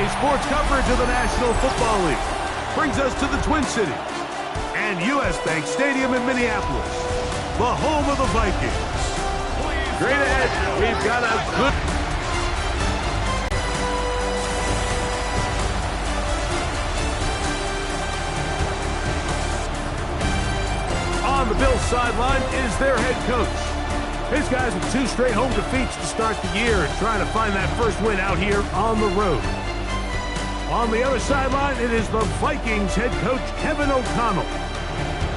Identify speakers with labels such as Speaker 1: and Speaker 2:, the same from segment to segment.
Speaker 1: Today's sports coverage of the National Football League brings us to the Twin Cities and U.S. Bank Stadium in Minneapolis, the home of the Vikings. Straight ahead, we've got a good... On the Bills sideline is their head coach. His guys with 2 straight home defeats to start the year and trying to find that first win out here on the road. On the other sideline, it is the Vikings head coach, Kevin O'Connell.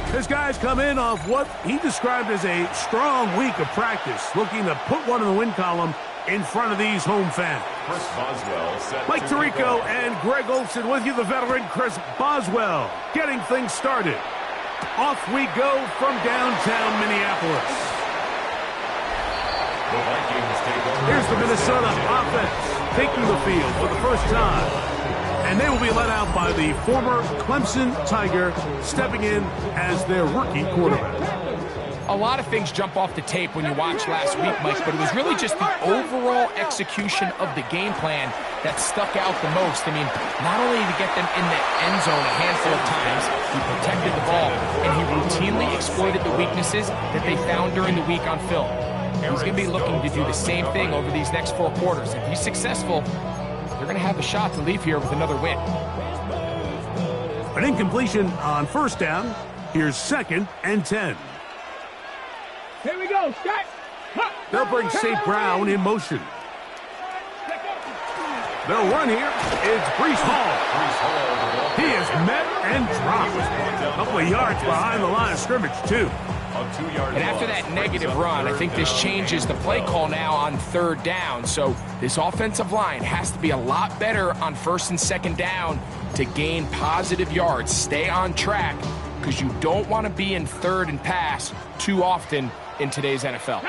Speaker 1: His guys come in off what he described as a strong week of practice, looking to put one in the win column in front of these home fans.
Speaker 2: Chris Boswell set
Speaker 1: Mike Tirico and Greg Olsen with you, the veteran Chris Boswell, getting things started. Off we go from downtown Minneapolis.
Speaker 2: The Vikings take over.
Speaker 1: Here's the Minnesota offense taking the field for the first time. And they will be led out by the former Clemson Tiger, stepping in as their rookie quarterback.
Speaker 3: A lot of things jump off the tape when you watch last week, Mike, but it was really just the overall execution of the game plan that stuck out the most. I mean, not only did he get them in the end zone a handful of times, he protected the ball, and he routinely exploited the weaknesses that they found during the week on film. He's going to be looking to do the same thing over these next 4 quarters. If he's successful, they're going to have a shot to leave here with another win.
Speaker 1: An incompletion on first down. Here's 2nd and 10.
Speaker 4: Here we go, Scott.
Speaker 1: They'll bring St. Brown in motion. They'll run here. It's Breece Hall. He is met and dropped. A couple of yards behind the line of scrimmage, too.
Speaker 3: And after that negative run, I think this changes the play call now on 3rd down. So this offensive line has to be a lot better on 1st and 2nd down to gain positive yards. Stay on track, because you don't want to be in 3rd and pass too often in today's NFL.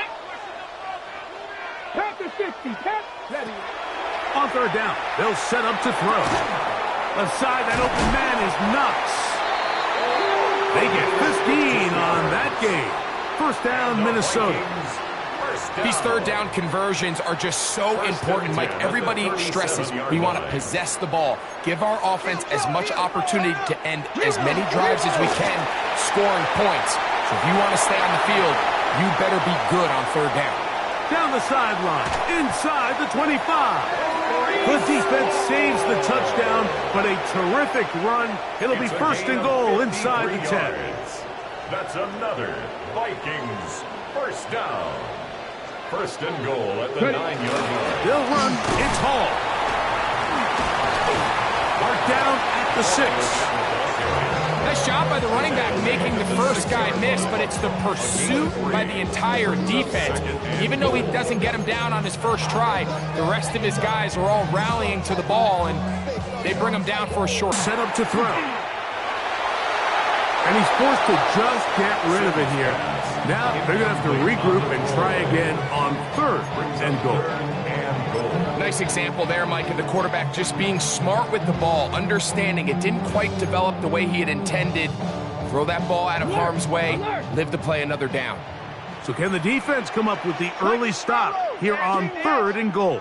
Speaker 1: On 3rd down, they'll set up to throw. Aside that open man is Knox. They get 15 on that game. First down, Minnesota.
Speaker 3: These 3rd down conversions are just so important, Mike. Everybody stresses we want to possess the ball. Give our offense as much opportunity to end as many drives as we can, scoring points. So if you want to stay on the field, you better be good on 3rd down.
Speaker 1: Down the sideline, inside the 25. The defense saves the touchdown, but a terrific run. It'll be 1st and goal inside the 10.
Speaker 2: That's another Vikings first down. 1st and goal at the 9-yard line.
Speaker 1: They'll run. It's Hall. Mark down at the 6.
Speaker 3: Nice job by the running back making the first guy miss, but it's the pursuit by the entire defense. Even though he doesn't get him down on his first try, the rest of his guys are all rallying to the ball, and they bring him down for a short.
Speaker 1: Set up to throw. And he's forced to just get rid of it here. Now they're going to have to regroup and try again on 3rd and goal.
Speaker 3: Nice example there, Mike, of the quarterback just being smart with the ball, understanding it didn't quite develop the way he had intended. Throw that ball out of harm's way, live to play another down.
Speaker 1: So can the defense come up with the early stop here on 3rd and goal?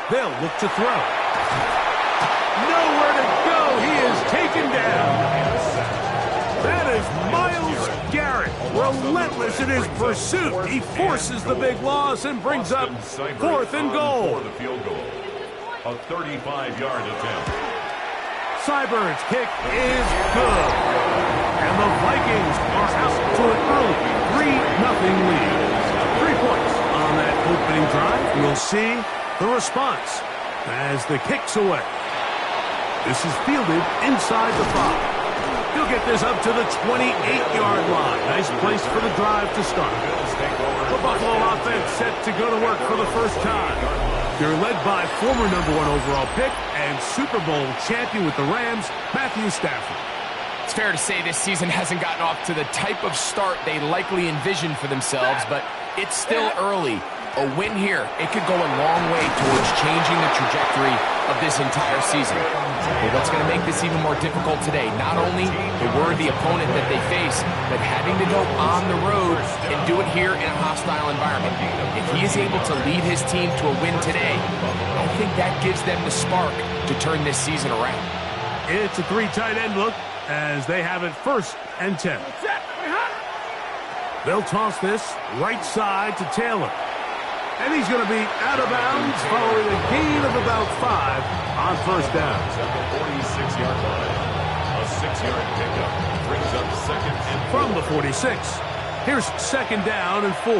Speaker 1: They'll look to throw. Nowhere to go. He is taken down. That is Myles Garrett, relentless in his pursuit. He forces the big loss and brings up 4th and goal.
Speaker 2: For the field goal. A 35-yard attempt.
Speaker 1: Seibert's kick is good. And the Vikings are out to an early 3-0 lead. 3 points on that opening drive. We'll see the response as the kick's away. This is fielded inside the 5. He'll get this up to the 28-yard line. Nice place for the drive to start. The Buffalo offense set to go to work for the first time. They're led by former #1 overall pick and Super Bowl champion with the Rams, Matthew Stafford.
Speaker 3: It's fair to say this season hasn't gotten off to the type of start they likely envisioned for themselves, but it's still early. A win here, it could go a long way towards changing the trajectory of this entire season. But what's going to make this even more difficult today? Not only the worthy opponent that they face, but having to go on the road and do it here in a hostile environment. If he is able to lead his team to a win today, I think that gives them the spark to turn this season around.
Speaker 1: It's a 3 tight end look as they have it 1st and 10. They'll toss this right side to Taylor. And he's going to be out of bounds following a gain of about 5 on 1st down.
Speaker 2: At the 46-yard line. A 6-yard pickup brings up 2nd and 4.
Speaker 1: From the 46, here's 2nd down and 4.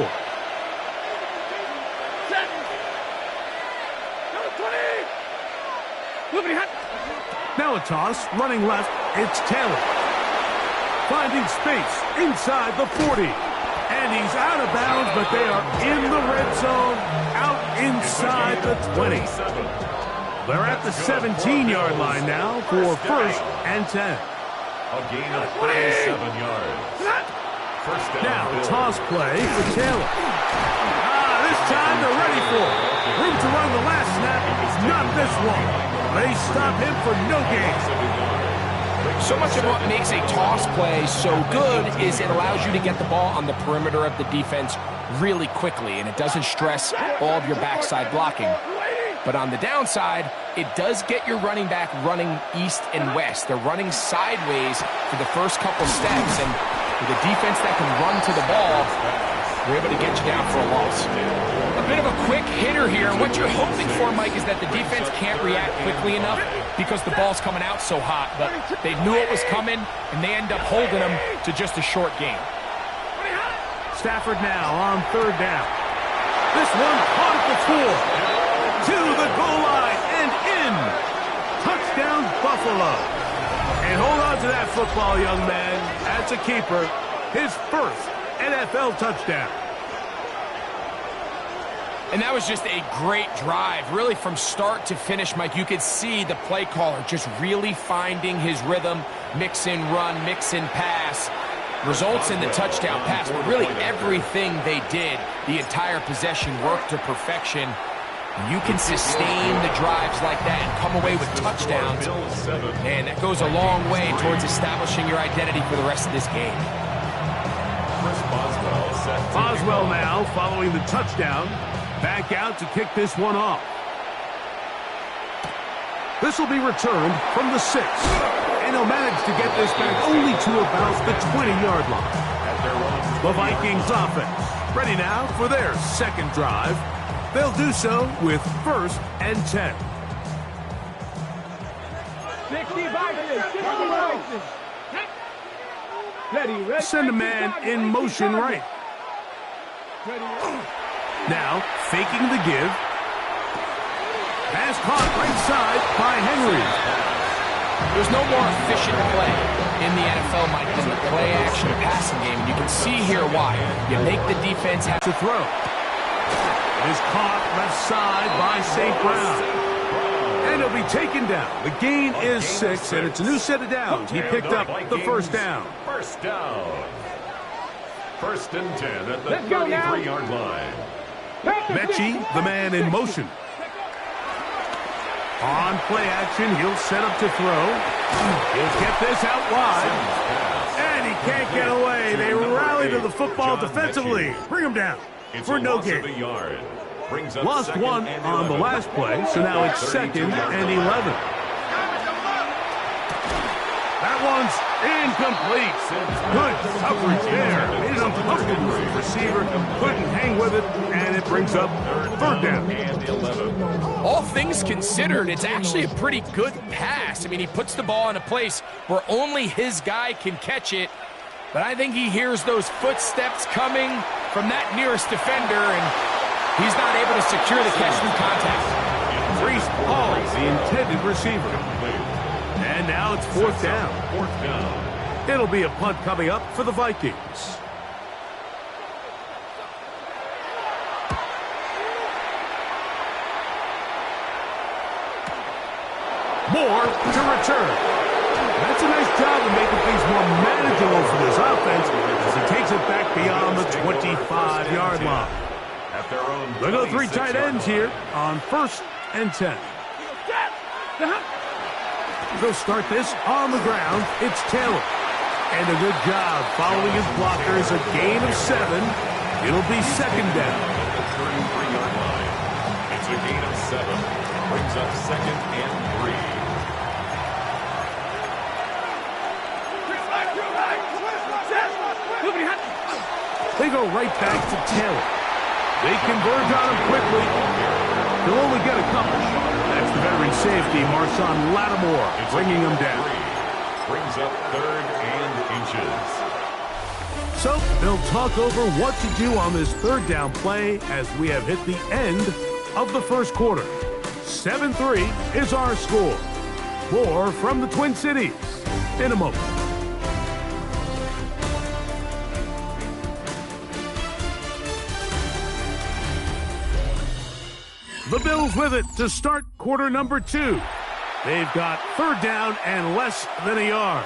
Speaker 1: Now a toss, running left, it's Taylor. Finding space inside the 40. And he's out of bounds, but they are in the red zone, out inside the 20. They're at the 17-yard line now for 1st and 10.
Speaker 2: A gain of 47 yards. 1st down.
Speaker 1: Now toss play for Taylor. This time they're ready for it. Room to run the last snap, not this one. They stop him for no gain.
Speaker 3: So much of what makes a toss play so good is it allows you to get the ball on the perimeter of the defense really quickly, and it doesn't stress all of your backside blocking. But on the downside, it does get your running back running east and west. They're running sideways for the first couple steps, and with a defense that can run to the ball, we're able to get you down for a loss. A bit of a quick hitter here, and what you're hoping for, Mike, is that the defense can't react quickly enough because the ball's coming out so hot. But they knew it was coming, and they end up holding them to just a short gain.
Speaker 1: Stafford now on 3rd down. This one caught at the 4. To the goal line and in. Touchdown, Buffalo. And hold on to that football, young man. That's a keeper. His 1st NFL touchdown.
Speaker 3: And that was just a great drive. Really, from start to finish, Mike, you could see the play caller just really finding his rhythm. Mix in run, mix in pass. Results in the touchdown pass. But really, everything they did, the entire possession worked to perfection. You can sustain the drives like that and come away with touchdowns. Man, that goes a long way towards establishing your identity for the rest of this game.
Speaker 1: Boswell now following the touchdown. Back out to kick this one off. This will be returned from the 6. And he'll manage to get this back only to about the 20-yard line. The Vikings offense ready now for their 2nd drive. They'll do so with 1st and 10.
Speaker 4: 60 Vikings. Ready.
Speaker 1: Send a man in motion right. Now, faking the give. Pass caught right side by Henry.
Speaker 3: There's no more efficient play in the NFL, Mike, than the play-action passing game. And you can see here why. You make the defense have
Speaker 1: to throw. It is caught left side by St. Brown. And he'll be taken down. The gain is 6, and it's a new set of downs. He picked up the 1st down.
Speaker 2: 1st down. 1st and 10 at the 33-yard line.
Speaker 1: Mechie, the man in motion. On play action, he'll set up to throw. He'll get this out wide. And he can't get away. They rally to the football defensively. Bring him down for no gain. Lost 1 on the last play, so now it's 2nd and 11. That one's incomplete. Good coverage there. Made it uncomfortable for the receiver. Couldn't hang with it, and it brings up 3rd down.
Speaker 3: All things considered, it's actually a pretty good pass. I mean, he puts the ball in a place where only his guy can catch it. But I think he hears those footsteps coming from that nearest defender, and he's not able to secure the catch through contact.
Speaker 1: Breece Hall, the intended receiver. And now it's 4th down.
Speaker 2: 4th down.
Speaker 1: It'll be a punt coming up for the Vikings. Moore to return. That's a nice job of making things more manageable for this offense as he takes it back beyond the 25-yard line.
Speaker 2: At their own
Speaker 1: They'll go 3 tight ends here on 1st and 10. They'll start this on the ground. It's Taylor. And a good job following his blockers. A gain of 7. It'll be second down.
Speaker 2: At the 33-yard line. It's a gain of 7. Brings up second and 3.
Speaker 1: They go right back to Taylor. They converge on him quickly. They'll only get a couple. That's the veteran safety, Marshawn Lattimore, bringing him down.
Speaker 2: Brings up third and inches.
Speaker 1: So they'll talk over what to do on this third down play as we have hit the end of the first quarter. 7-3 is our score. More from the Twin Cities in a moment. The Bills with it to start quarter number 2. They've got third down and less than a yard.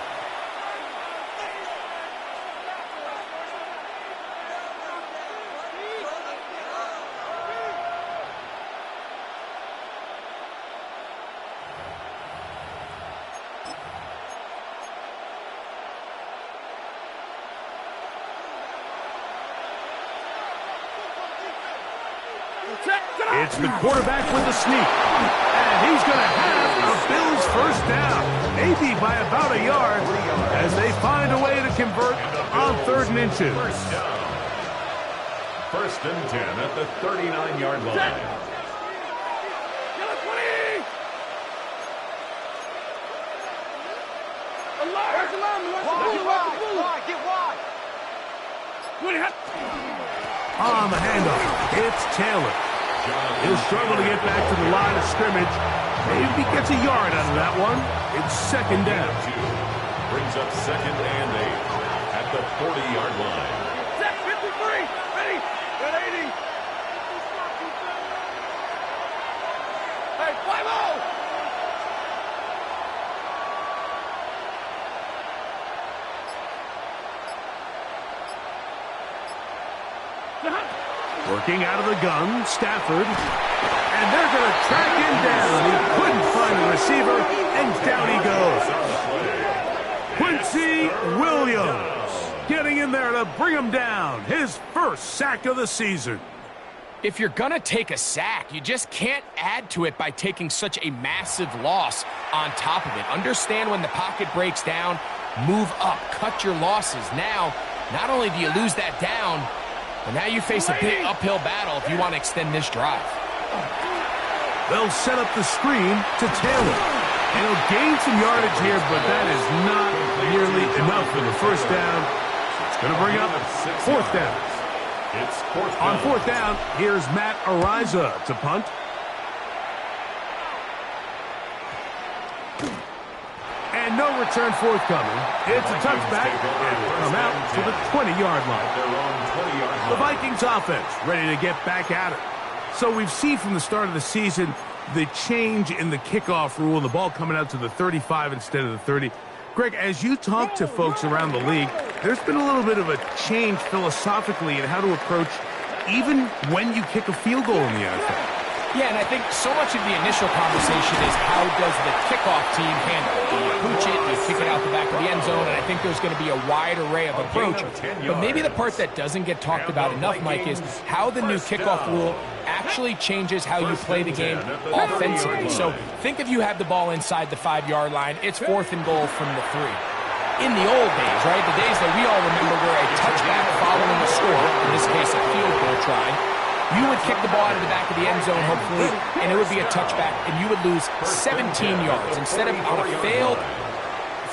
Speaker 1: It's the quarterback with the sneak. And he's going to have a Bills first down. Maybe by about a yard as they find a way to convert on third and inches.
Speaker 2: First down. First and 10 at the 39-yard line.
Speaker 1: On the handoff, it's Taylor. He'll struggle to get back to the line of scrimmage. Maybe gets a yard out of that one. It's second down.
Speaker 2: Brings up second and 8 at the 40-yard line.
Speaker 4: Set 53. Ready. At 80. Hey, 5-0.
Speaker 1: Working out of the gun, Stafford. And they're going to track him down. He couldn't find a receiver, and down he goes. Quincy Williams getting in there to bring him down. His first sack of the season.
Speaker 3: If you're going to take a sack, you just can't add to it by taking such a massive loss on top of it. Understand when the pocket breaks down, move up, cut your losses. Now, not only do you lose that down, but now you face a big uphill battle if you want to extend this drive.
Speaker 1: They'll set up the screen to Taylor. And he'll gain some yardage here, but that is not nearly enough for the first down. It's going to bring up fourth down.
Speaker 2: It's fourth down.
Speaker 1: On fourth down, here's Matt Araiza to punt. And no return forthcoming. It's a touchback, and will come out to the 20-yard line. The Vikings offense ready to get back at it. So we've seen from the start of the season the change in the kickoff rule, the ball coming out to the 35 instead of the 30. Greg, as you talk to folks around the league, there's been a little bit of a change philosophically in how to approach even when you kick a field goal in the NFL.
Speaker 3: Yeah, and I think so much of the initial conversation is how does the kickoff team handle it? Do you pooch it? Do you kick it out the back of the end zone? And I think there's going to be a wide array of approach. But maybe the part that doesn't get talked about enough, Mike, is how the new kickoff rule actually changes how you play the game offensively. So think if you have the ball inside the 5-yard line, it's fourth and goal from the 3. In the old days, right, the days that we all remember were a touchback following a score, in this case a field goal try, you would kick the ball out of the back of the end zone, hopefully, and it would be a touchback, and you would lose 17 yards. Instead of on a failed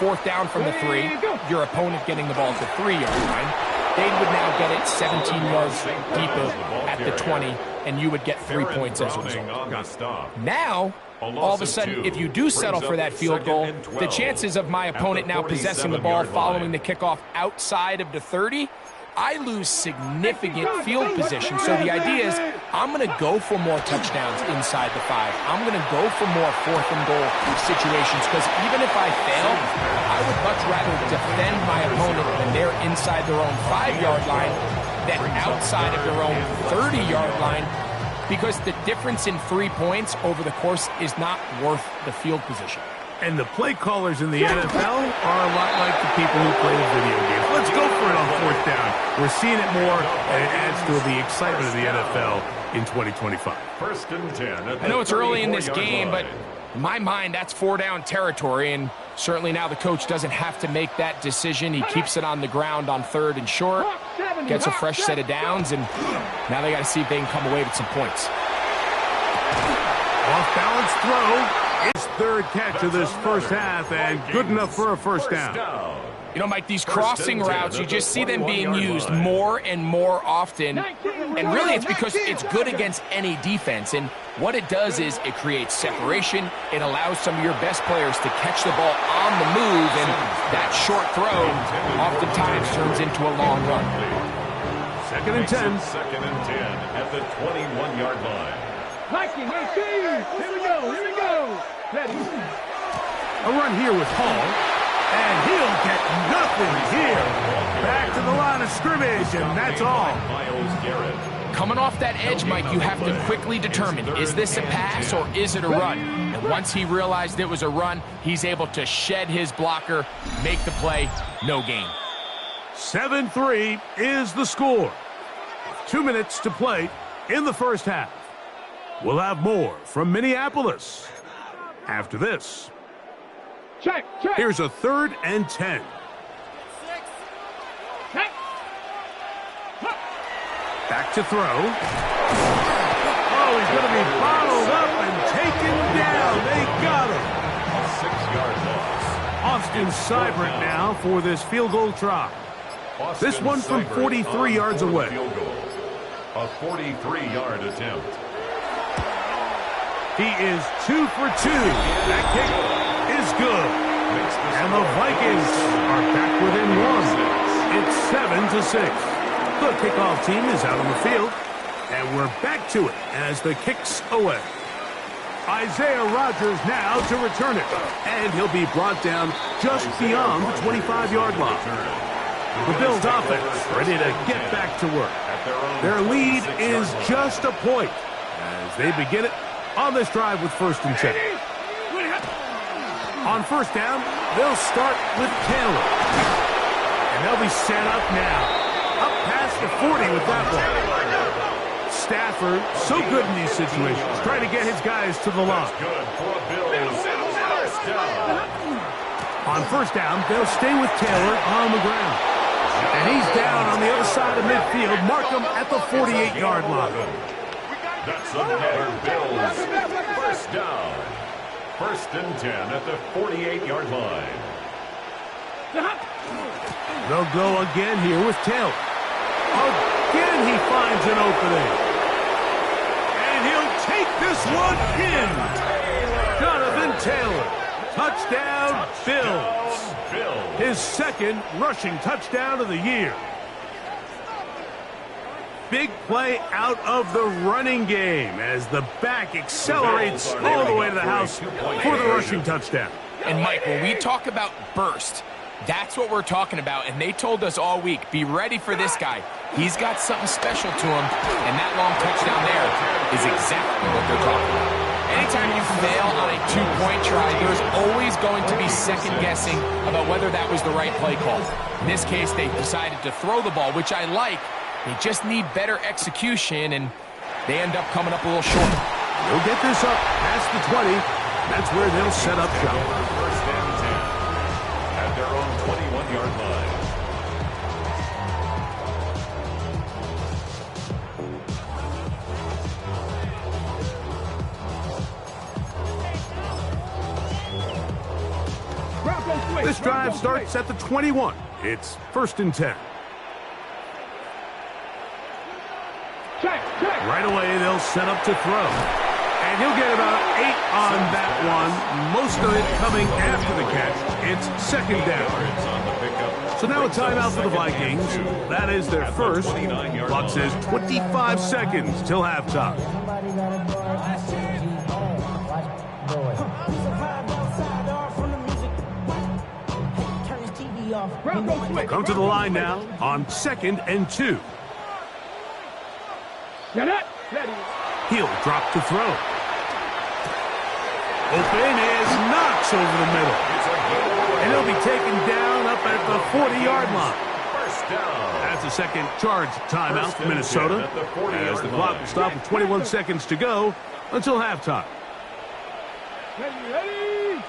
Speaker 3: fourth down from the 3, your opponent getting the ball at the 3-yard line, they would now get it 17 yards deeper at the 20, and you would get 3 points as a result. Now, all of a sudden, if you do settle for that field goal, the chances of my opponent now possessing the ball following the kickoff outside of the 30, I lose significant field position. So the idea is I'm going to go for more touchdowns inside the 5. I'm going to go for more fourth and goal situations because even if I fail, I would much rather defend my opponent when they're inside their own 5-yard line than outside of their own 30-yard line because the difference in 3 points over the course is not worth the field position.
Speaker 1: And the play callers in the NFL are a lot like the people who play the video games. Let's go for it on fourth down. We're seeing it more, and it adds to the excitement of the NFL in 2025.
Speaker 2: First and 10.
Speaker 3: I know it's early in this game, but in my mind, that's 4-down territory, and certainly now the coach doesn't have to make that decision. He keeps it on the ground on 3rd and short, gets a fresh set of downs, and now they got to see if they can come away with some points.
Speaker 1: Off-balance throw. It's third catch of this first half, and good enough for a first down.
Speaker 3: You know, Mike, these crossing routes, you just see them being used more and more often. And really, it's because it's good against any defense. And what it does is it creates separation. It allows some of your best players to catch the ball on the move. And that short throw oftentimes turns into a long run.
Speaker 2: Second and 10. Second and 10 at the 21-yard line.
Speaker 4: Viking, here we go. Ready.
Speaker 1: A run here with Hall, and he'll get nothing here. Back to the line of scrimmage, and that's all.
Speaker 2: Myles Garrett.
Speaker 3: Coming off that edge, Mike, you have to quickly determine, is this a pass or is it a run? And once he realized it was a run, he's able to shed his blocker, make the play, no gain.
Speaker 1: 7-3 is the score. 2 minutes to play in the first half. We'll have more from Minneapolis after this.
Speaker 4: Check.
Speaker 1: Here's a 3rd and 10.
Speaker 4: Check.
Speaker 1: Back to throw. Oh, he's going to be bottled up and taken down. They got him.
Speaker 2: A 6-yard loss.
Speaker 1: Austin Seibert now for this field goal try. This one from 43 yards away.
Speaker 2: Field goal. A 43-yard attempt.
Speaker 1: He is 2 for 2. That kick is good. And the Vikings are back within 1. It's 7-6. The kickoff team is out on the field. And we're back to it as the kick's away. Isaiah Rodgers now to return it. And he'll be brought down just beyond the 25-yard line. The Bills offense ready to get back to work. Their lead is just a point as they begin it on this drive with 1st and 10. On first down, they'll start with Taylor. And they'll be set up now. Up past the 40 with that one. Stafford, so good in these situations, trying to get his guys to the line.
Speaker 2: Good for a Bills first down.
Speaker 1: On first down, they'll stay with Taylor on the ground. And he's down on the other side of midfield. Mark him at the 48-yard line.
Speaker 2: That's another Bills first down. 1st and 10 at the 48-yard line.
Speaker 1: They'll go again here with Taylor. Again he finds an opening. And he'll take this one in. Jonathan Taylor. Touchdown, Bills. His 2nd rushing touchdown of the year. Big play out of the running game as the back accelerates all the way to the house for the rushing touchdown.
Speaker 3: And Mike, when we talk about burst, that's what we're talking about. And they told us all week, be ready for this guy. He's got something special to him. And that long touchdown there is exactly what they're talking about. Anytime you fail on a 2-point try, there's always going to be second guessing about whether that was the right play call. In this case, they decided to throw the ball, which I like. They just need better execution, and they end up coming up a little short.
Speaker 1: They'll get this up past the 20. That's where they'll set up shop.
Speaker 2: 1st and 10 at their own 21-yard line.
Speaker 1: This drive starts at the 21. It's 1st and 10. Right away, they'll set up to throw. And he'll get about 8 on that one, most of it coming after the catch. It's 2nd down. So now a timeout for the Vikings. That is their first. Clock says 25 seconds till halftime. Come to the line now on 2nd and 2.
Speaker 4: Get it. Ready.
Speaker 1: He'll drop to throw. Open is knocks over the middle. And he'll be taken down up at the 40-yard line.
Speaker 2: First down.
Speaker 1: That's a second charge timeout for Minnesota, as the clock will stop with 21 seconds to go until halftime.
Speaker 4: Ready?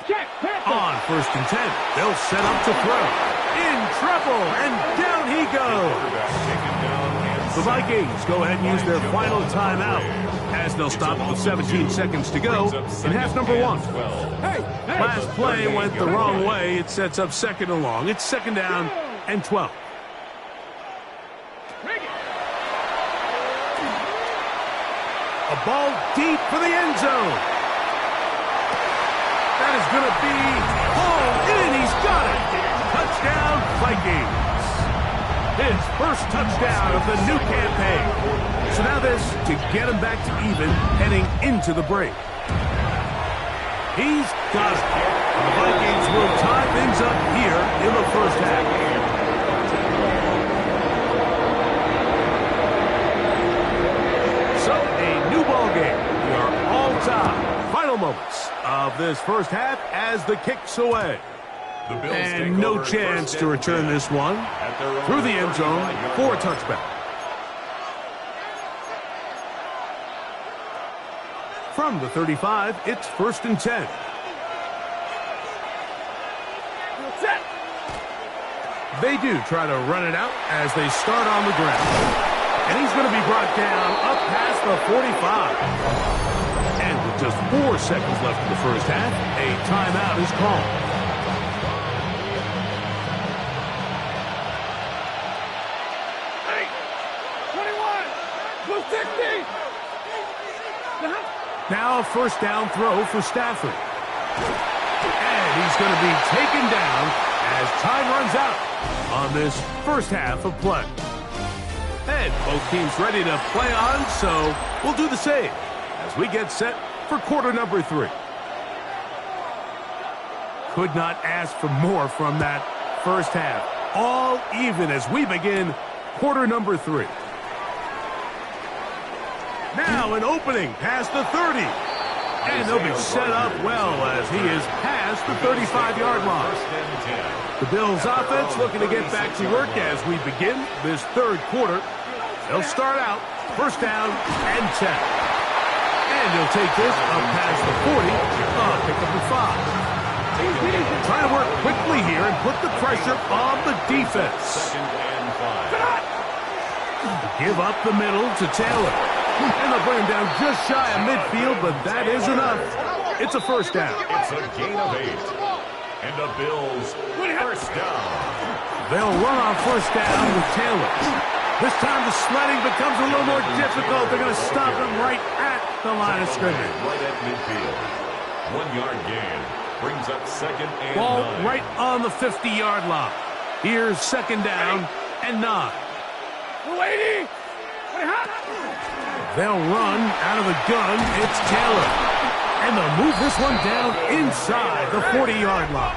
Speaker 4: Check.
Speaker 1: On 1st and 10, they'll set up to throw. In trouble, and down he goes. The Vikings go ahead and use their final timeout, as they'll stop with 17 seconds to go in half number 1. Last play went the wrong way. It sets up 2nd and long. It's 2nd down and 12. A ball deep for the end zone. That is going to be hauled in. He's got it. Touchdown, Vikings. His first touchdown of the new campaign. So now this to get him back to even heading into the break. He's got it. The Vikings will tie things up here in the first half. So a new ball game. We are all tied. Final moments of this first half as the kick's away. And no chance to return this one through the end zone for a touchback. From the 35, it's 1st and 10. They do try to run it out as they start on the ground. And he's going to be brought down up past the 45. And with just 4 seconds left in the first half, a timeout is called. Now a first down throw for Stafford. And he's going to be taken down as time runs out on this first half of play. And both teams ready to play on, so we'll do the same as we get set for quarter number 3. Could not ask for more from that first half. All even as we begin quarter number 3. Now an opening past the 30. And they'll be set up well as he is past the 35-yard line. The Bills offense looking to get back to work as we begin this third quarter. They'll start out first down and 10. And they'll take this up past the 40. Pick up the 5. Trying to work quickly here and put the pressure on the defense. Give up the middle to Taylor. And they'll bring him down just shy of midfield, but that is enough. It's a first down.
Speaker 2: It's a gain of 8. And the Bills first down.
Speaker 1: They'll run on first down with Taylor. This time the sledding becomes a little more difficult. They're going to stop him right at the line of scrimmage.
Speaker 2: Right at midfield. 1-yard gain. Brings up 2nd and 9.
Speaker 1: Ball right on the 50-yard line. Here's 2nd down and 9.
Speaker 4: Lady!
Speaker 1: They'll run out of the gun. It's Taylor. And they'll move this one down inside the 40-yard line.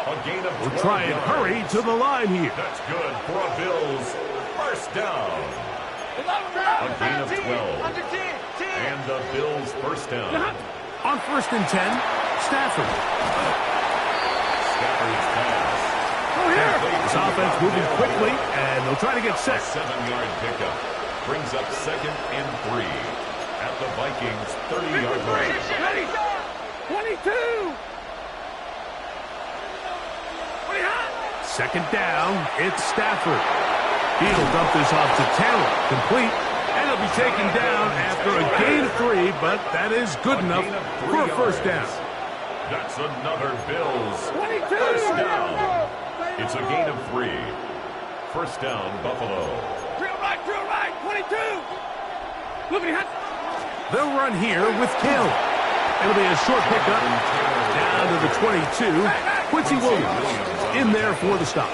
Speaker 2: A gain of 12
Speaker 1: We'll try and hurry to the line here.
Speaker 2: That's good for a Bills first down. A gain of 12. And the Bills first down.
Speaker 1: On 1st and 10, Stafford.
Speaker 2: Stafford's pass.
Speaker 1: This offense moving quickly, and they'll try to get set.
Speaker 2: 7-yard pickup. Brings up 2nd and 3 at the Vikings 30-yard line.
Speaker 4: 22!
Speaker 1: 2nd down, it's Stafford. He'll dump this off to Taylor. Complete. And he'll be taken down after a gain of 3, but that is good enough for a first down.
Speaker 2: That's another Bills
Speaker 4: 22!
Speaker 2: first down. It's a gain of 3. First down, Buffalo.
Speaker 4: Drill right, 22!
Speaker 1: They'll run here with Taylor. It'll be a short pickup down to the 22. Quincy Williams in there for the stop.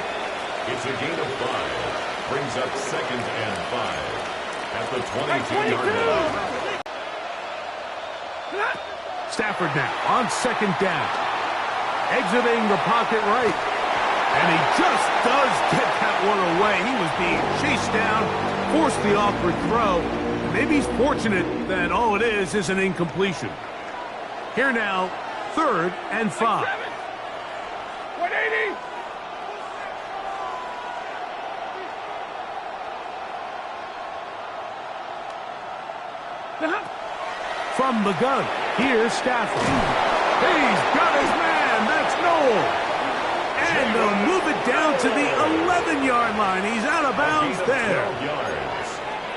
Speaker 2: It's a gain of 5. Brings up 2nd and 5 at the 22-yard line.
Speaker 1: Stafford now on 2nd down. Exiting the pocket right. And he just does get that one away. He was being chased down, forced the awkward throw, Maybe he's fortunate that all it is an incompletion. Here now, 3rd and 5.
Speaker 4: 180.
Speaker 1: From the gun, here's Stafford. He's got his man. That's Noel. And they'll move it down to the 11-yard line. He's out of bounds there.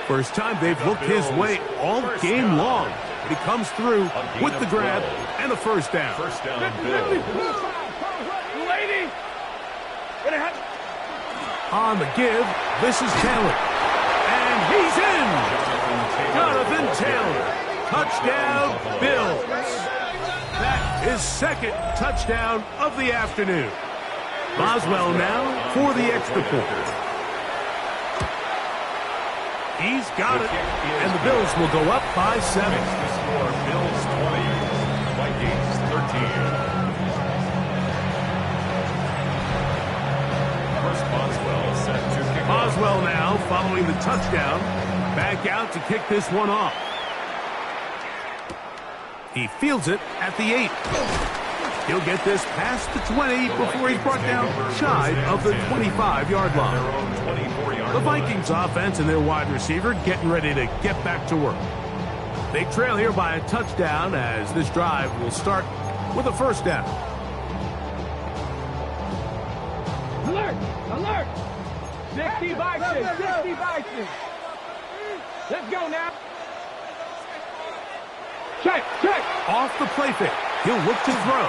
Speaker 1: First time they've looked his way all game long. But he comes through with the grab and a first down.
Speaker 2: First down, Bill.
Speaker 4: 280.
Speaker 1: On the give, this is Taylor. And he's in. Jonathan Taylor. Touchdown, Bills. That is 2nd touchdown of the afternoon. Boswell now for the extra point. He's got it, and the Bills will go up by 7.
Speaker 2: The score, Bills 20, Vikings 13. First Boswell set to kick.
Speaker 1: Boswell now following the touchdown. Back out to kick this one off. He fields it at the 8. He'll get this past the 20 before he's brought down shy of the 25-yard line. The Vikings offense and their wide receiver getting ready to get back to work. They trail here by a touchdown as this drive will start with a first down.
Speaker 4: Alert! Alert! 60 Vikings! 60 Vikings! Let's go now! Check! Check!
Speaker 1: Off the play fake. He'll look to throw.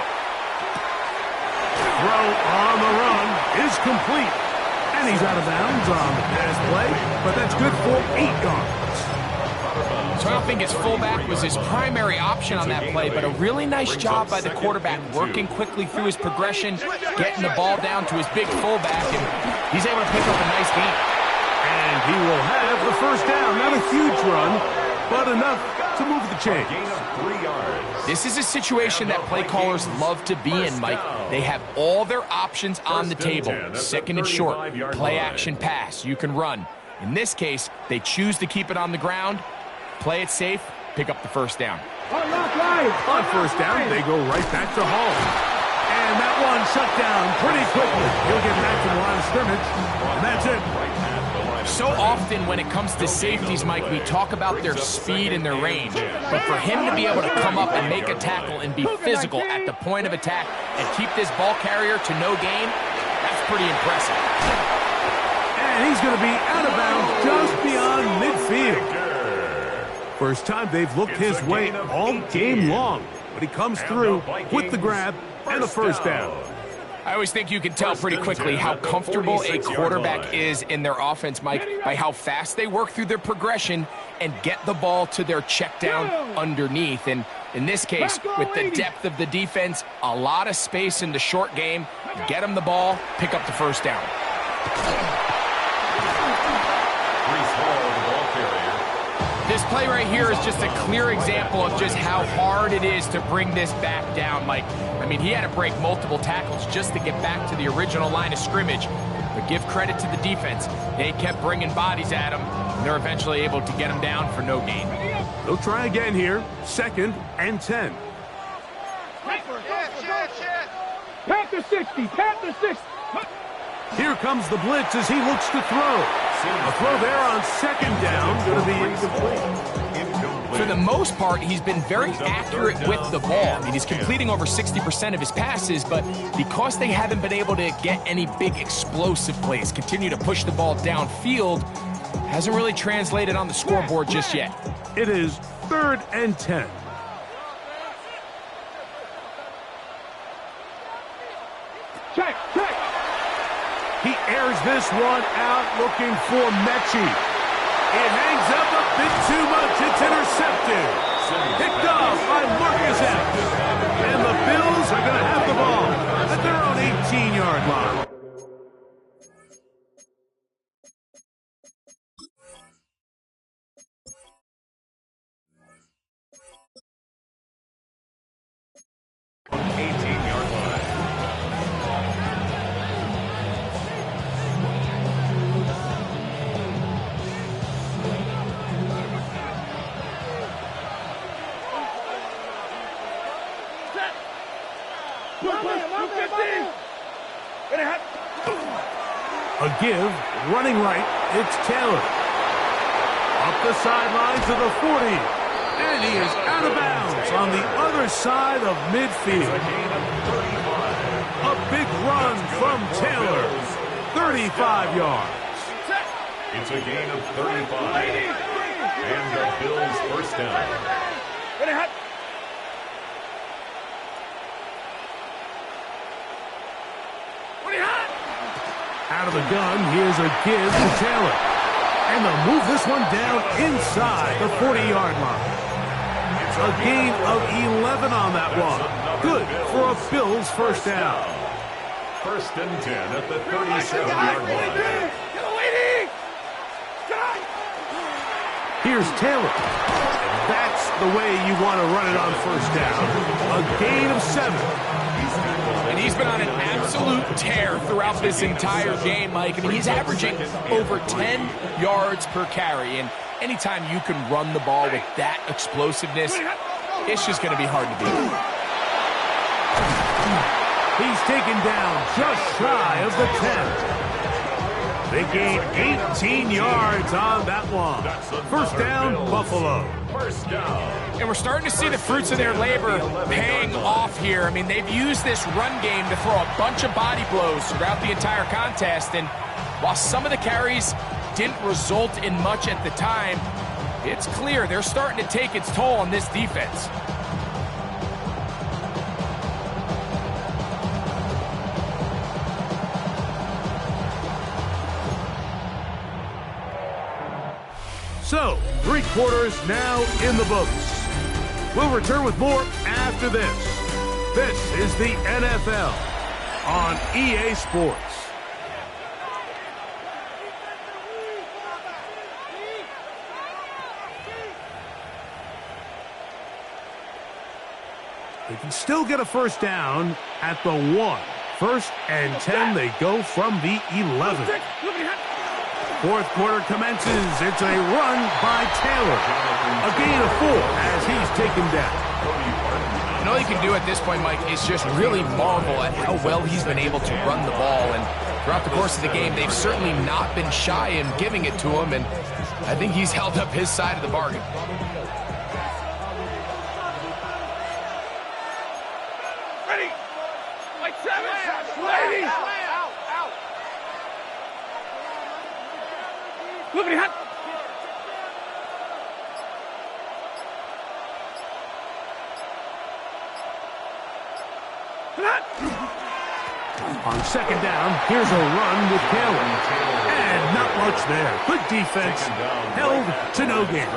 Speaker 1: Throw on the run is complete. And he's out of bounds on the pass play, but that's good for 8 yards.
Speaker 3: So I don't think his fullback was his primary option on that play, but a really nice job by the quarterback working quickly through his progression, getting the ball down to his big fullback, and he's able to pick up a nice gain.
Speaker 1: And he will have the first down. Not a huge run, but enough to move the chains.
Speaker 2: Gain of 3 yards.
Speaker 3: This is a situation that play callers love to be in, Mike. They have all their options on the table. 2nd and short, play action pass. You can run. In this case, they choose to keep it on the ground, play it safe, pick up the first down.
Speaker 1: On first down, they go right back to Hall. And that one shut down pretty quickly. He'll get back to the line of scrimmage, and that's it.
Speaker 3: So often when it comes to safeties, Mike, we talk about their speed and their range. But for him to be able to come up and make a tackle and be physical at the point of attack and keep this ball carrier to no gain, that's pretty impressive.
Speaker 1: And he's going to be out of bounds just beyond midfield. First time they've looked his way all game long, but he comes through with the grab and a first down.
Speaker 3: I always think you can tell pretty quickly how comfortable a quarterback is in their offense, Mike, by how fast they work through their progression and get the ball to their check down underneath. And in this case, with the depth of the defense, a lot of space in the short game, get them the ball, pick up the first down. This play right here is just a clear example of just how hard it is to bring this back down, Mike. I mean, he had to break multiple tackles just to get back to the original line of scrimmage. But give credit to the defense. They kept bringing bodies at him, and they're eventually able to get him down for no gain.
Speaker 1: They'll try again here, 2nd and 10.
Speaker 4: Panther 60! Panther 60!
Speaker 1: Here comes the blitz as he looks to throw. A throw there on 2nd down, going to be incomplete.
Speaker 3: For the most part, he's been very accurate with the ball. I mean, he's completing over 60% of his passes, but because they haven't been able to get any big explosive plays, continue to push the ball downfield, hasn't really translated on the scoreboard just yet.
Speaker 1: It is 3rd and 10.
Speaker 4: Check! Check!
Speaker 1: He airs this one out looking for Mechie. It hangs up a bit too much. It's intercepted. Picked off by Marcus Epps. And the Bills are going to have the ball at their own 18-yard line. A give, running right, it's Taylor. Up the sideline to the 40. And he is out of bounds on the other side of midfield. A big run from Taylor. 35 yards.
Speaker 2: It's a gain of 35. And the Bills first down.
Speaker 1: Out of the gun, here's a give to Taylor. And they'll move this one down inside the 40-yard line. A gain of 11 on that one. Good for a Bills first down.
Speaker 2: First and 10 at the 37-yard line.
Speaker 1: Here's Taylor. That's the way you want to run it on first down. A gain of 7.
Speaker 3: And he's been on an absolute tear throughout this entire game, Mike. I mean, he's averaging over 10 yards per carry. And anytime you can run the ball with that explosiveness, it's just going to be hard to beat.
Speaker 1: He's taken down just shy of the 10. They gain 18 yards on that one. First down, Buffalo.
Speaker 2: First down.
Speaker 3: And we're starting to see the fruits of their labor paying off here. I mean, they've used this run game to throw a bunch of body blows throughout the entire contest. And while some of the carries didn't result in much at the time, it's clear they're starting to take its toll on this defense.
Speaker 1: So, 3 quarters now in the books. We'll return with more after this. This is the NFL on EA Sports. They can still get a first down at the 1. First and 10, they go from the 11. Fourth quarter commences. It's a run by Taylor. A gain of 4 as he's taken down.
Speaker 3: And all you can do at this point, Mike, is just really marvel at how well he's been able to run the ball. And throughout the course of the game, they've certainly not been shy in giving it to him. And I think he's held up his side of the bargain.
Speaker 4: Ready. Like 7. Ladies. Look at him.
Speaker 1: On second down, here's a run with Taylor. And not much there. Good defense. Held to no gain.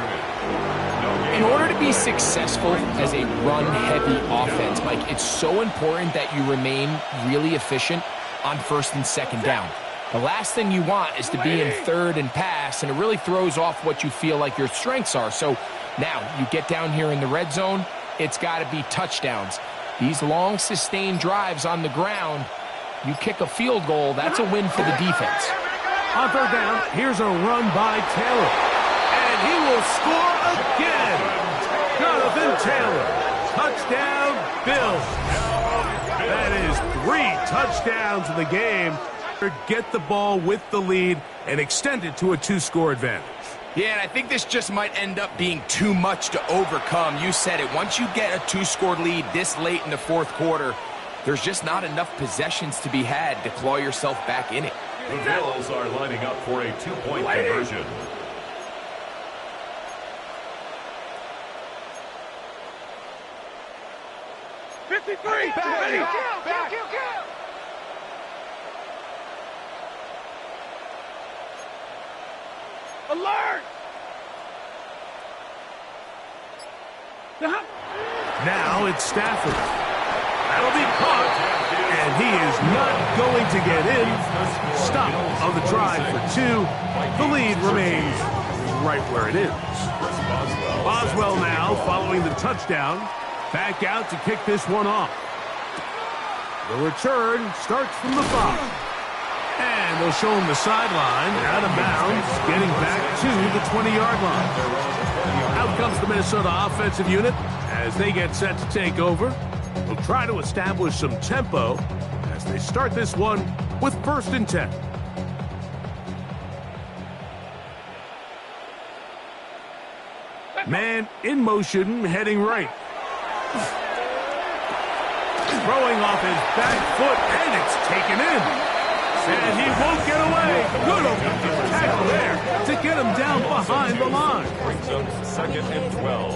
Speaker 3: In order to be successful as a run-heavy offense, Mike, it's so important that you remain really efficient on first and second down. The last thing you want is to be in third and pass, and it really throws off what you feel like your strengths are. So now you get down here in the red zone, it's got to be touchdowns. These long, sustained drives on the ground, you kick a field goal, that's a win for the defense.
Speaker 1: On third down, here's a run by Taylor. And he will score again. Jonathan Taylor. Touchdown, Bills. That is 3 touchdowns in the game. Get the ball with the lead and extend it to a 2-score advantage.
Speaker 3: Yeah, and I think this just might end up being too much to overcome. You said it. Once you get a 2-score lead this late in the fourth quarter, there's just not enough possessions to be had to claw yourself back in it.
Speaker 2: The Bills are lining up for a 2-point conversion.
Speaker 4: Ready. Alert!
Speaker 1: Now it's Stafford. That'll be caught. And he is not going to get in. Stop on the drive for 2. The lead remains right where it is. Boswell now following the touchdown. Back out to kick this one off. The return starts from the 5. And they'll show him the sideline, out of bounds, getting back to the 20-yard line. Out comes the Minnesota offensive unit as they get set to take over. They'll try to establish some tempo as they start this one with 1st and 10. Man in motion, heading right. Throwing off his back foot, and it's taken in. And he won't get away. Good offensive tackle there to get him down behind the line.
Speaker 2: Brings up 2nd and 12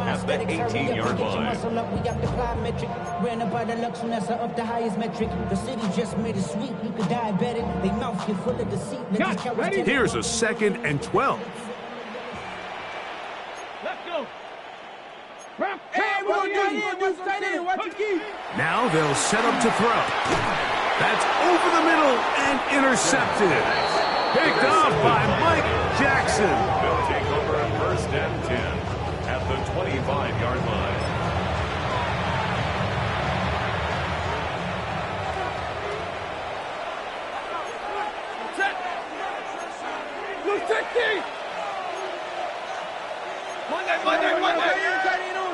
Speaker 2: at the 18-yard line.
Speaker 5: Ran up by the Luxembourg up the highest metric. The city just made it sweet. You could diabetic. They mouth you full of deceit.
Speaker 1: Here's a 2nd and 12.
Speaker 4: Let's go. Hey, we're going to stay in. Watch your key.
Speaker 1: Now they'll set up to throw. That's over the middle and intercepted. Picked off by Mike Jackson.
Speaker 2: They'll take over at 1st and 10 at the 25-yard line.
Speaker 4: Set. Blue 60. Monday. Tight end on.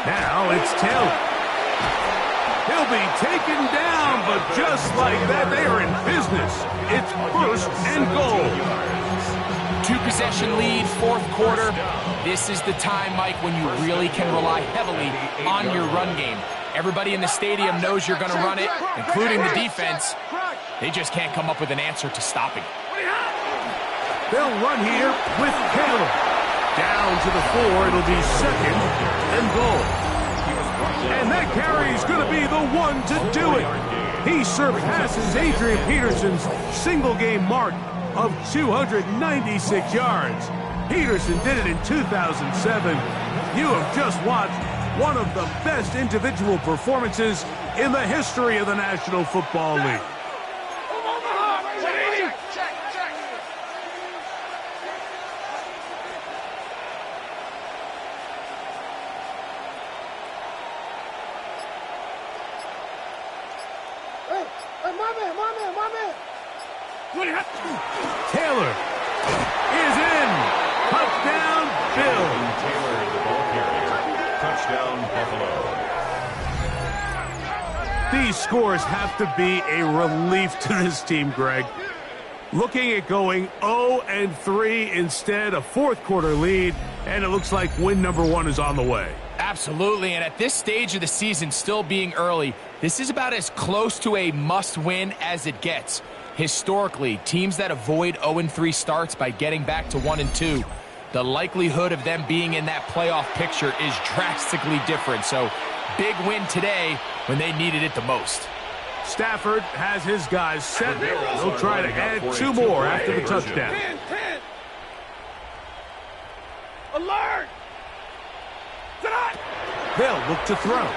Speaker 1: Now it's Taylor. He'll be taken down, but just like that, they are in business. It's 1st and goal.
Speaker 3: 2-possession lead, 4th quarter. This is the time, Mike, when you really can rely heavily on your run game. Everybody in the stadium knows you're going to run it, including the defense. They just can't come up with an answer to stopping.
Speaker 1: They'll run here with Taylor. Down to the 4, it'll be 2nd and goal. And that carry is going to be the one to do it. He surpasses Adrian Peterson's single-game mark of 296 yards. Peterson did it in 2007. You have just watched one of the best individual performances in the history of the National Football League. Taylor is in. Touchdown, Bill.
Speaker 2: Taylor, the ball carrier. Touchdown, Buffalo.
Speaker 1: These scores have to be a relief to this team, Greg. Looking at going 0-3 instead, a 4th quarter lead, and it looks like win number 1 is on the way.
Speaker 3: Absolutely, and at this stage of the season, still being early, this is about as close to a must-win as it gets. Historically, teams that avoid 0-3 starts by getting back to 1-2, the likelihood of them being in that playoff picture is drastically different. So, big win today when they needed it the most.
Speaker 1: Stafford has his guys set. He'll try to add 2 more after the touchdown.
Speaker 4: 10. Alert! Tonight!
Speaker 1: They'll look to throw.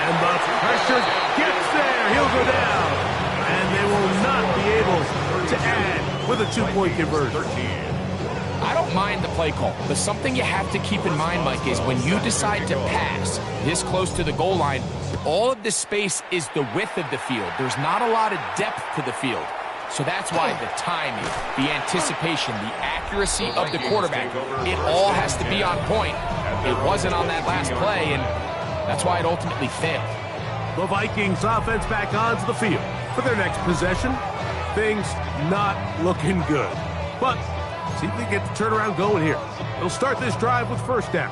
Speaker 1: And the pressure gets there. He'll go down. And they will not be able to add with a 2-point conversion.
Speaker 3: I don't mind the play call, but something you have to keep in mind, Mike, is when you decide to pass this close to the goal line, all of the space is the width of the field. There's not a lot of depth to the field. So that's why the timing, the anticipation, the accuracy of the quarterback, it all has to be on point. It wasn't on that last play, and that's why it ultimately failed.
Speaker 1: The Vikings offense back onto the field for their next possession. Things not looking good. But see if they get the turnaround going here. They'll start this drive with 1st down.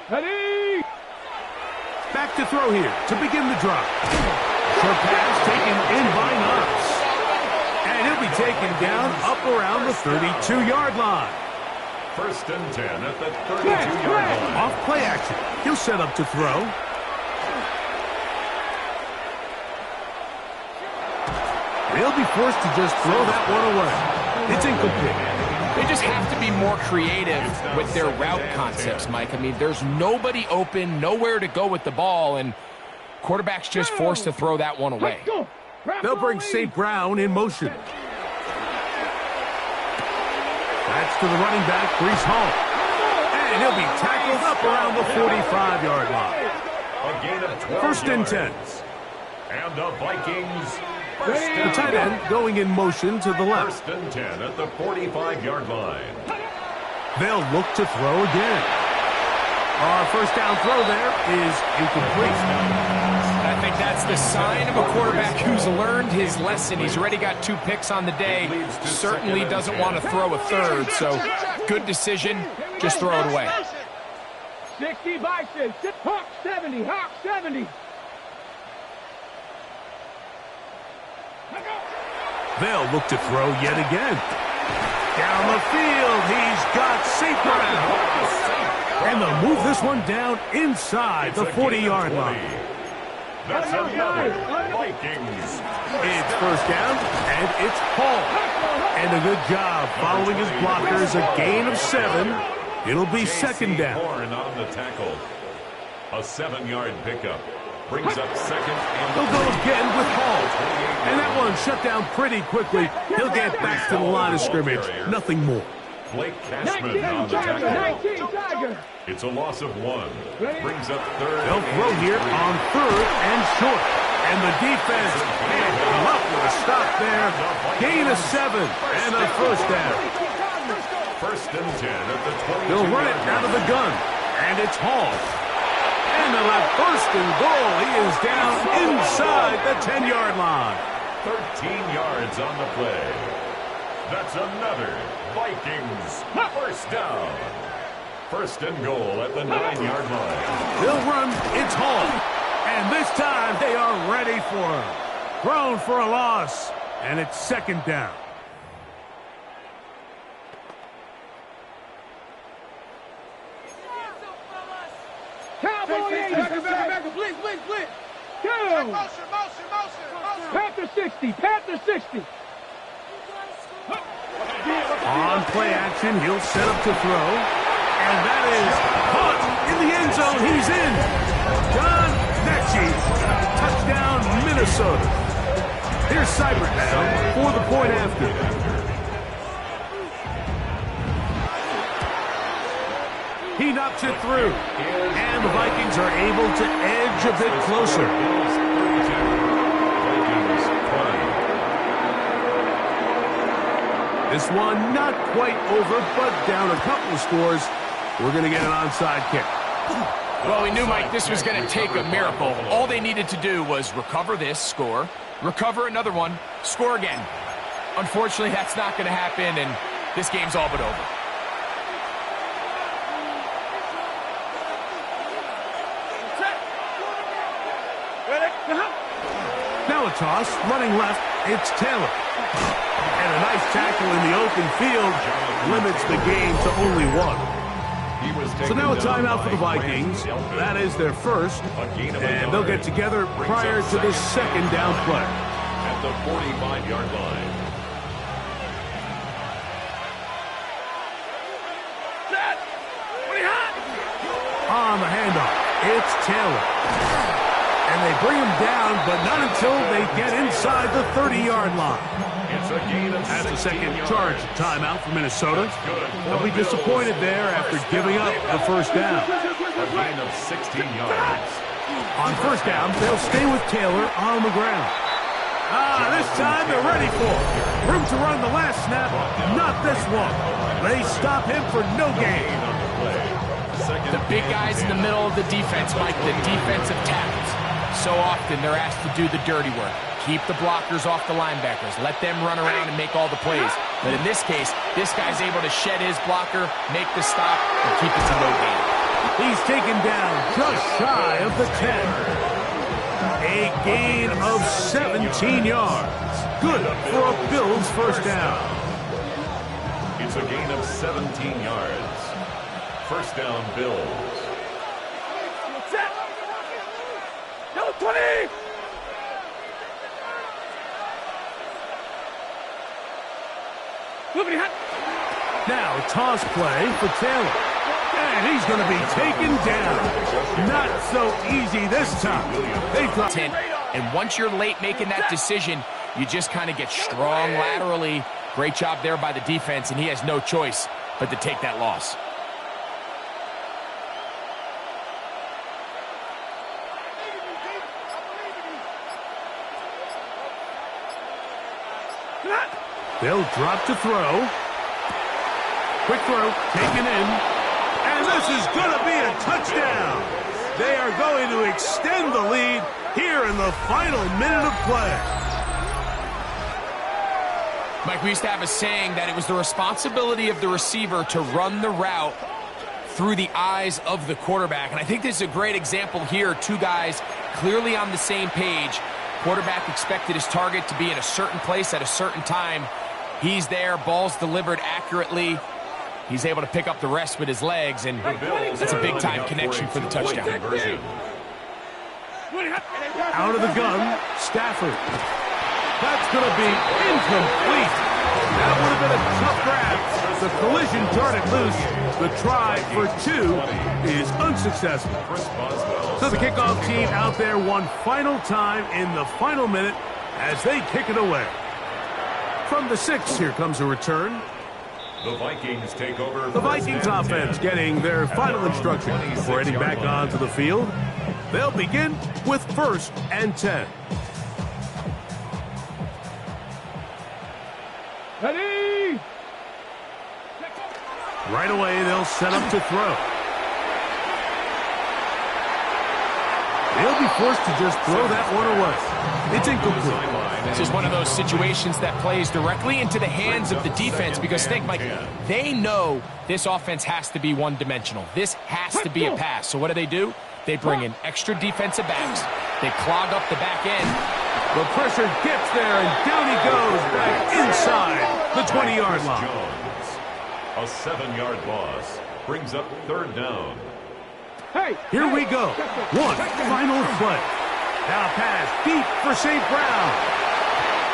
Speaker 4: Ready!
Speaker 1: Back to throw here to begin the drive. Short pass taken in by Knox. And he'll be taken down up around the 32-yard line.
Speaker 2: 1st and 10 at the 32-yard line.
Speaker 1: Off play action. He'll set up to throw. They'll be forced to just throw that one away. It's incomplete.
Speaker 3: They just have to be more creative with their route concepts, Mike. I mean, there's nobody open, nowhere to go with the ball, and quarterback's just forced to throw that one away.
Speaker 1: They'll bring St. Brown in motion. That's to the running back, Breece Hall. And he'll be tackled up around the 45-yard line.
Speaker 2: A gain of 12
Speaker 1: First and 10.
Speaker 2: And the Vikings first
Speaker 1: The
Speaker 2: down.
Speaker 1: tight end going in motion to the left.
Speaker 2: First and 10 at the 45-yard line.
Speaker 1: They'll look to throw again. Our first down throw there is incomplete.
Speaker 3: I think that's the sign of a quarterback who's learned his lesson. He's already got 2 picks on the day. Certainly doesn't want to throw a third, so good decision. Just throw it away.
Speaker 4: 60 Bison. Hawk 70. Hawk 70.
Speaker 1: They'll look to throw yet again. Down the field, he's got St. Brown. And they'll move this one down inside the 40-yard line.
Speaker 2: That's another Vikings.
Speaker 1: It's first down, and it's Hall. And a good job following his blockers, a gain of 7. It'll be second down.
Speaker 2: Horn on the tackle. A 7-yard pickup. Brings up second and
Speaker 1: He'll go again with Hall. And that one shut down pretty quickly. He'll get back to the line of scrimmage. Nothing more.
Speaker 2: Blake Cashman on the tackle. It's a loss of 1. Brings up third.
Speaker 1: They'll throw here on third and short. And the defense can't come up with a stop there. Gain of 7 and a first down.
Speaker 2: First and 10 at the 20.
Speaker 1: They'll run it out of the gun. And it's Hall. And they'll have first and goal. He is down inside the 10-yard line.
Speaker 2: 13 yards on the play. That's another Vikings first down. First and goal at the 9-yard line.
Speaker 1: They'll run. It's Hall. And this time they are ready for him. Thrown for a loss. And it's second down.
Speaker 4: Cowboy back, blitz. Go. Motion. Panther 60.
Speaker 1: On play action, he'll set up to throw. And that is caught in the end zone. He's in. John Mechie. Touchdown, Minnesota. Here's Seibert now for the point after. He knocks it through. And the Vikings are able to edge a bit closer. This one not quite over, but down a couple of scores. We're going to get an onside kick.
Speaker 3: Well, we knew, Mike, this was going to take a miracle. All they needed to do was recover this, score, recover another one, score again. Unfortunately, that's not going to happen, and this game's all but over.
Speaker 1: Now a toss, running left, it's Taylor. And a nice tackle in the open field limits the game to only 1. So now a timeout for the Vikings. That is their first, and they'll get together prior to this second down play.
Speaker 2: At the 45-yard line.
Speaker 1: On the handoff, it's Taylor. And they bring him down, but not until they get inside the 30-yard line.
Speaker 2: It's a gain of
Speaker 1: That's a second charge timeout for Minnesota. They'll be disappointed there after giving up the first down.
Speaker 2: A gain of 16 yards.
Speaker 1: On first down, they'll stay with Taylor on the ground. This time they're ready for it. Room to run the last snap, not this one. They stop him for no gain.
Speaker 3: The big guys in the middle of the defense, Mike, the defensive tackles. So often they're asked to do the dirty work. Keep the blockers off the linebackers. Let them run around and make all the plays. But in this case, this guy's able to shed his blocker, make the stop, and keep it to no gain.
Speaker 1: He's taken down just shy of the 10. A gain of 17 yards. Good for a Bills first down.
Speaker 2: It's a gain of 17 yards. First down, Bills.
Speaker 4: No, 20!
Speaker 1: Now a toss play for Taylor. And he's going to be taken down. Not so easy this time. They drop
Speaker 3: 10. And once you're late making that decision, you just kind of get strong laterally. Great job there by the defense, and he has no choice but to take that loss.
Speaker 1: They'll drop to throw. Quick throw, taken in. And this is going to be a touchdown. They are going to extend the lead here in the final minute of play.
Speaker 3: Mike, we used to have a saying that it was the responsibility of the receiver to run the route through the eyes of the quarterback. And I think this is a great example here. Two guys clearly on the same page. Quarterback expected his target to be in a certain place at a certain time. He's there, ball's delivered accurately. He's able to pick up the rest with his legs, and that's a big-time connection for the touchdown.
Speaker 1: Out of the gun, Stafford. That's going to be incomplete. That would have been a tough grab. The collision darted loose. The try for 2 is unsuccessful. So the kickoff team out there one final time in the final minute as they kick it away. From the 6, here comes a return.
Speaker 2: The Vikings take over.
Speaker 1: The Vikings offense getting their final instruction before heading back onto the field. They'll begin with 1st and 10.
Speaker 4: Ready?
Speaker 1: Right away, they'll set up to throw. They'll be forced to just throw that one away. It's incomplete.
Speaker 3: This is one of those situations that plays directly into the hands of the defense because, think, Mike, they know this offense has to be one-dimensional. This has to be a pass. So what do? They bring in extra defensive backs. They clog up the back end.
Speaker 1: The pressure gets there, and down he goes back inside the 20-yard line.
Speaker 2: A 7-yard loss brings up 3rd down.
Speaker 1: Here we go. One final play. Now pass deep for St. Brown.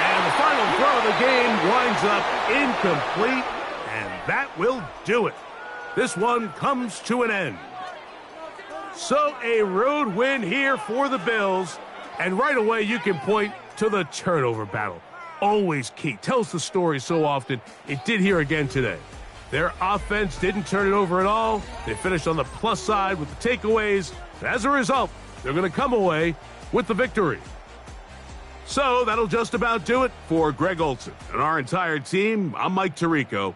Speaker 1: And the final throw of the game winds up incomplete, and that will do it. This one comes to an end. So a road win here for the Bills, and right away you can point to the turnover battle. Always key. Tells the story so often. It did here again today. Their offense didn't turn it over at all. They finished on the plus side with the takeaways. As a result, they're going to come away with the victory. So that'll just about do it for Greg Olsen and our entire team. I'm Mike Tirico.